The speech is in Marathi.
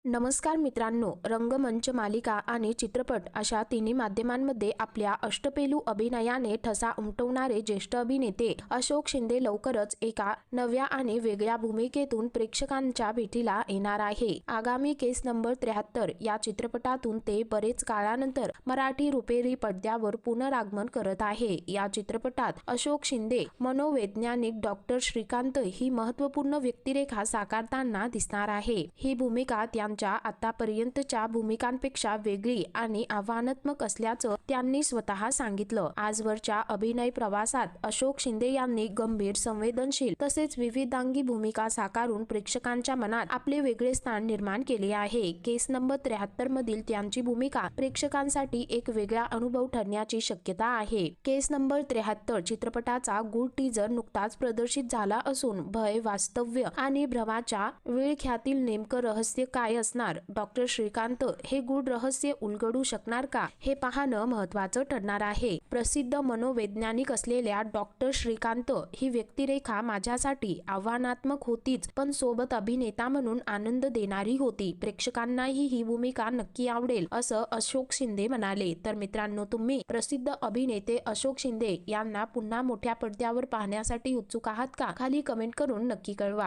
नमस्कार मित्रांनो, रंगमंच, मालिका आणि चित्रपट अशा तिन्ही माध्यमांमध्ये आपल्या अष्टपैलू अभिनयाने ठसा उमटवणारे ज्येष्ठ अभिनेते अशोक शिंदे लवकरच एका नव्या आणि वेगळ्या भूमिकेतून प्रेक्षकांच्या भेटीला येणार आहे. आगामी केस नंबर 73 या चित्रपटातून ते बरेच काळानंतर मराठी रुपेरी पडद्यावर पुनरागमन करत आहे. या चित्रपटात अशोक शिंदे मनोवैज्ञानिक डॉक्टर श्रीकांत ही महत्त्वपूर्ण व्यक्तिरेखा साकारताना दिसणार आहे. ही भूमिका आतापर्यंतच्या भूमिकांपेक्षा वेगळी आणि आव्हानात्मक असल्याचं त्यांनी स्वतः सांगितलं. आजवरच्या अभिनय प्रवासात अशोक शिंदे यांनी गंभीर, संवेदनशील तसेच विविधांगी भूमिका साकारून प्रेक्षकांच्या मनात आपले वेगळे स्थान निर्माण केले आहे. केस नंबर 73 मधील त्यांची भूमिका प्रेक्षकांसाठी एक वेगळा अनुभव ठरण्याची शक्यता आहे. केस नंबर 73 चित्रपटाचा गूढ टीजर नुकताच प्रदर्शित झाला असून भय, वास्तव्य आणि भ्रमाच्या विळख्यातील नेमकं रहस्य काय असणार, डॉक्टर श्रीकांत हे गूढ रहस्य उलगडू शकणार का, हे पाहणं महत्त्वाचं ठरणार आहे. प्रसिद्ध मनोवैज्ञानिक असलेल्या डॉक्टर श्रीकांत ही व्यक्तिरेखा माझ्यासाठी आव्हानात्मक होतीच, पण सोबत अभिनेता म्हणून आनंद देणारी होती. प्रेक्षकांनाही ही भूमिका नक्की आवडेल असं अशोक शिंदे म्हणाले. तर मित्रांनो, तुम्ही प्रसिद्ध अभिनेते अशोक शिंदे यांना पुन्हा मोठ्या पडद्यावर पाहण्यासाठी उत्सुक आहात का? खाली कमेंट करून नक्की कळवा.